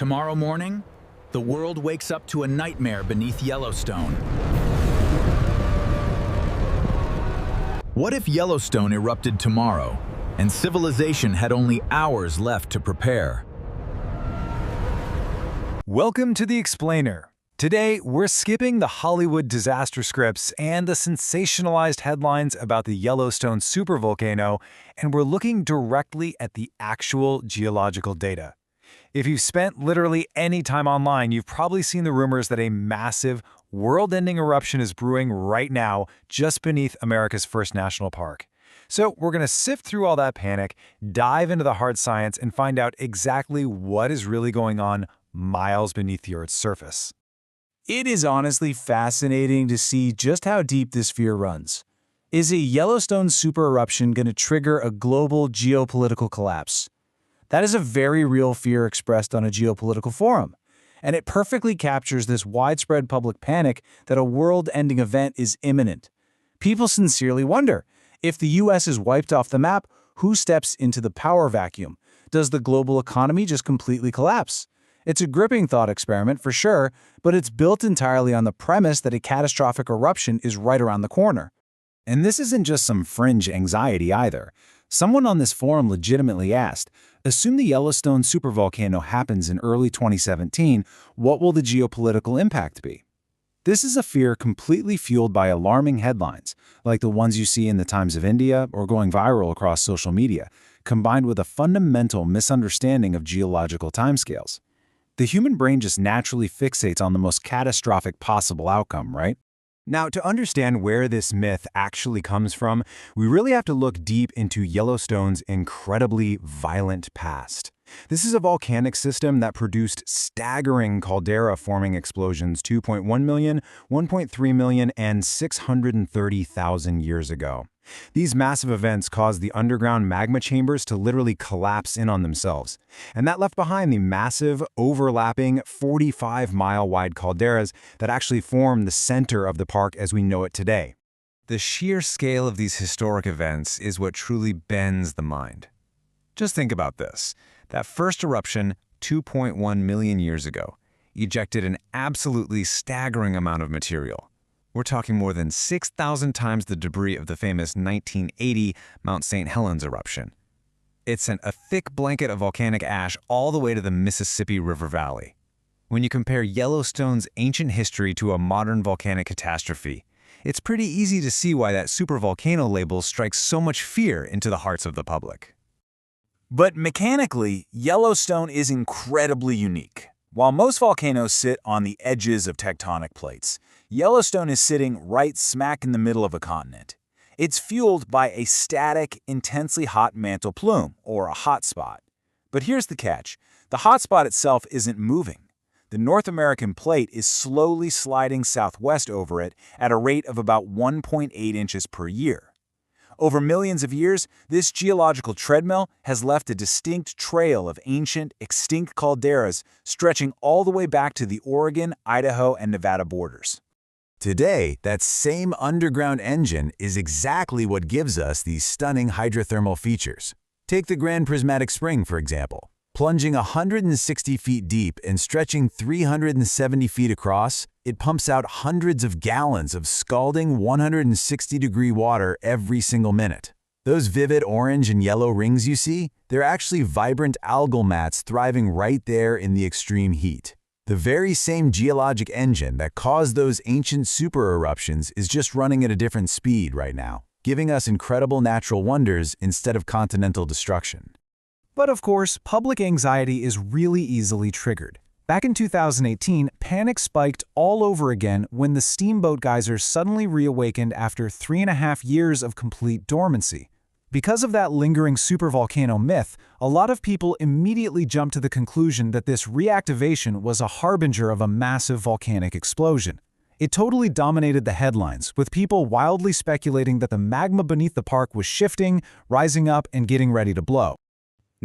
Tomorrow morning, the world wakes up to a nightmare beneath Yellowstone. What if Yellowstone erupted tomorrow, and civilization had only hours left to prepare? Welcome to The Explainer. Today, we're skipping the Hollywood disaster scripts and the sensationalized headlines about the Yellowstone supervolcano, and we're looking directly at the actual geological data. If you've spent literally any time online, you've probably seen the rumors that a massive, world-ending eruption is brewing right now just beneath America's first national park. So we're going to sift through all that panic, dive into the hard science, and find out exactly what is really going on miles beneath the Earth's surface. It is honestly fascinating to see just how deep this fear runs. Is a Yellowstone supereruption going to trigger a global geopolitical collapse? That is a very real fear expressed on a geopolitical forum, and it perfectly captures this widespread public panic that a world-ending event is imminent. People sincerely wonder, if the U.S. is wiped off the map, who steps into the power vacuum? Does the global economy just completely collapse? It's a gripping thought experiment for sure, but it's built entirely on the premise that a catastrophic eruption is right around the corner. And this isn't just some fringe anxiety either. Someone on this forum legitimately asked, assume the Yellowstone supervolcano happens in early 2017, what will the geopolitical impact be? This is a fear completely fueled by alarming headlines, like the ones you see in the Times of India or going viral across social media, combined with a fundamental misunderstanding of geological timescales. The human brain just naturally fixates on the most catastrophic possible outcome, right? Now, to understand where this myth actually comes from, we really have to look deep into Yellowstone's incredibly violent past. This is a volcanic system that produced staggering caldera-forming explosions 2.1 million, 1.3 million, and 630,000 years ago. These massive events caused the underground magma chambers to literally collapse in on themselves, and that left behind the massive, overlapping, 45-mile-wide calderas that actually form the center of the park as we know it today. The sheer scale of these historic events is what truly bends the mind. Just think about this. That first eruption, 2.1 million years ago, ejected an absolutely staggering amount of material. We're talking more than 6,000 times the debris of the famous 1980 Mount St. Helens eruption. It sent a thick blanket of volcanic ash all the way to the Mississippi River Valley. When you compare Yellowstone's ancient history to a modern volcanic catastrophe, it's pretty easy to see why that supervolcano label strikes so much fear into the hearts of the public. But mechanically, Yellowstone is incredibly unique. While most volcanoes sit on the edges of tectonic plates, Yellowstone is sitting right smack in the middle of a continent. It's fueled by a static, intensely hot mantle plume, or a hotspot. But here's the catch. The hotspot itself isn't moving. The North American plate is slowly sliding southwest over it at a rate of about 1.8 inches per year. Over millions of years, this geological treadmill has left a distinct trail of ancient, extinct calderas stretching all the way back to the Oregon, Idaho, and Nevada borders. Today, that same underground engine is exactly what gives us these stunning hydrothermal features. Take the Grand Prismatic Spring, for example. Plunging 160 feet deep and stretching 370 feet across, it pumps out hundreds of gallons of scalding 160-degree water every single minute. Those vivid orange and yellow rings you see, they're actually vibrant algal mats thriving right there in the extreme heat. The very same geologic engine that caused those ancient supereruptions is just running at a different speed right now, giving us incredible natural wonders instead of continental destruction. But of course, public anxiety is really easily triggered. Back in 2018, panic spiked all over again when the steamboat geysers suddenly reawakened after 3.5 years of complete dormancy. Because of that lingering supervolcano myth, a lot of people immediately jumped to the conclusion that this reactivation was a harbinger of a massive volcanic explosion. It totally dominated the headlines, with people wildly speculating that the magma beneath the park was shifting, rising up, and getting ready to blow.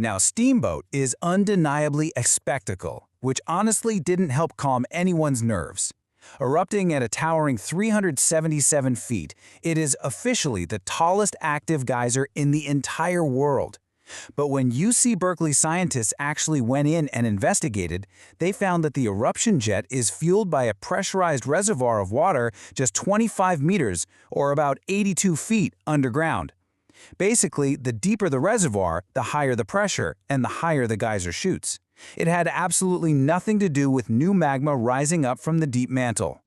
Now, Steamboat is undeniably a spectacle, which honestly didn't help calm anyone's nerves. Erupting at a towering 377 feet, it is officially the tallest active geyser in the entire world. But when UC Berkeley scientists actually went in and investigated, they found that the eruption jet is fueled by a pressurized reservoir of water just 25 meters, or about 82 feet, underground. Basically, the deeper the reservoir, the higher the pressure, and the higher the geyser shoots. It had absolutely nothing to do with new magma rising up from the deep mantle.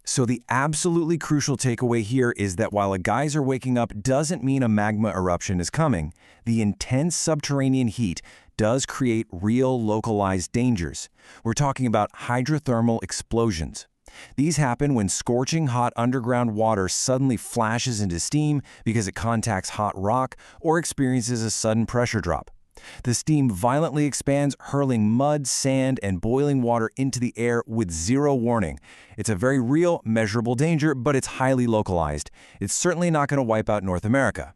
So the absolutely crucial takeaway here is that while a geyser waking up doesn't mean a magma eruption is coming, the intense subterranean heat does create real localized dangers. We're talking about hydrothermal explosions. These happen when scorching hot underground water suddenly flashes into steam because it contacts hot rock or experiences a sudden pressure drop. The steam violently expands, hurling mud, sand, and boiling water into the air with zero warning. It's a very real, measurable danger, but it's highly localized. It's certainly not going to wipe out North America.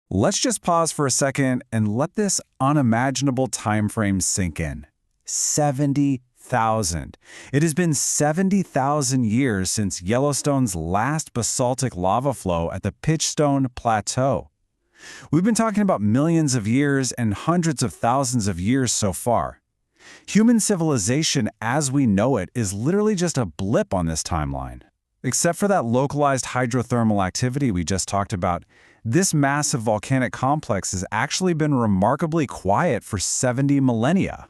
Let's just pause for a second and let this unimaginable time frame sink in. 70,000. It has been 70,000 years since Yellowstone's last basaltic lava flow at the Pitchstone Plateau. We've been talking about millions of years and hundreds of thousands of years so far. Human civilization as we know it is literally just a blip on this timeline. Except for that localized hydrothermal activity we just talked about, this massive volcanic complex has actually been remarkably quiet for 70 millennia.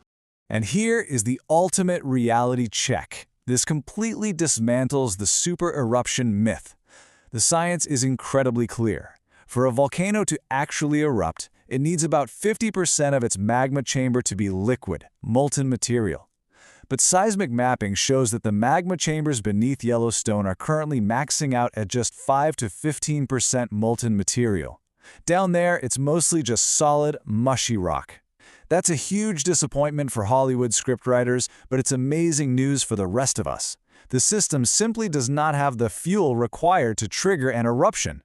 And here is the ultimate reality check. This completely dismantles the super eruption myth. The science is incredibly clear. For a volcano to actually erupt, it needs about 50% of its magma chamber to be liquid, molten material. But seismic mapping shows that the magma chambers beneath Yellowstone are currently maxing out at just 5 to 15% molten material. Down there, it's mostly just solid, mushy rock. That's a huge disappointment for Hollywood scriptwriters, but it's amazing news for the rest of us. The system simply does not have the fuel required to trigger an eruption.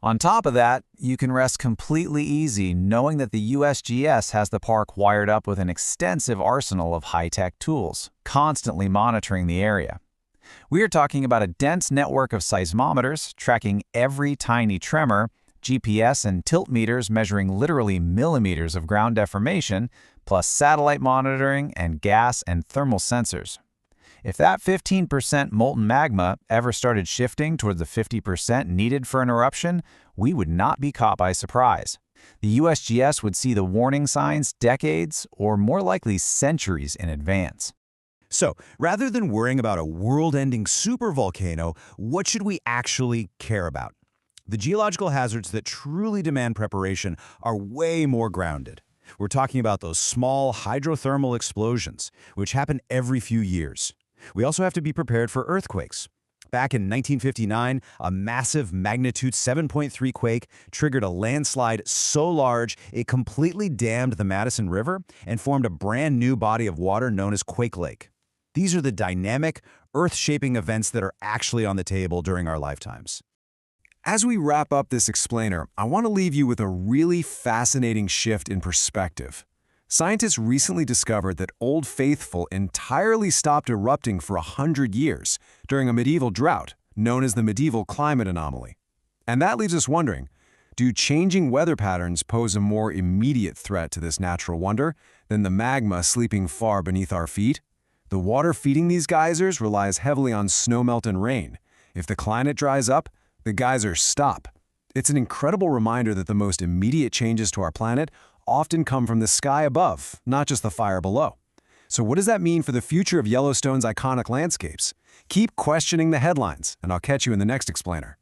On top of that, you can rest completely easy knowing that the USGS has the park wired up with an extensive arsenal of high-tech tools, constantly monitoring the area. We are talking about a dense network of seismometers tracking every tiny tremor, GPS and tilt meters measuring literally millimeters of ground deformation, plus satellite monitoring and gas and thermal sensors. If that 15% molten magma ever started shifting toward the 50% needed for an eruption, we would not be caught by surprise. The USGS would see the warning signs decades, or more likely centuries in advance. So, rather than worrying about a world-ending supervolcano, what should we actually care about? The geological hazards that truly demand preparation are way more grounded. We're talking about those small hydrothermal explosions, which happen every few years. We also have to be prepared for earthquakes. Back in 1959, a massive magnitude 7.3 quake triggered a landslide so large it completely dammed the Madison River and formed a brand new body of water known as Quake Lake. These are the dynamic, earth-shaping events that are actually on the table during our lifetimes. As we wrap up this explainer, I want to leave you with a really fascinating shift in perspective. Scientists recently discovered that Old Faithful entirely stopped erupting for 100 years during a medieval drought, known as the medieval climate anomaly. And that leaves us wondering, do changing weather patterns pose a more immediate threat to this natural wonder than the magma sleeping far beneath our feet? The water feeding these geysers relies heavily on snowmelt and rain. If the climate dries up, the geysers stop. It's an incredible reminder that the most immediate changes to our planet often come from the sky above, not just the fire below. So what does that mean for the future of Yellowstone's iconic landscapes? Keep questioning the headlines, and I'll catch you in the next explainer.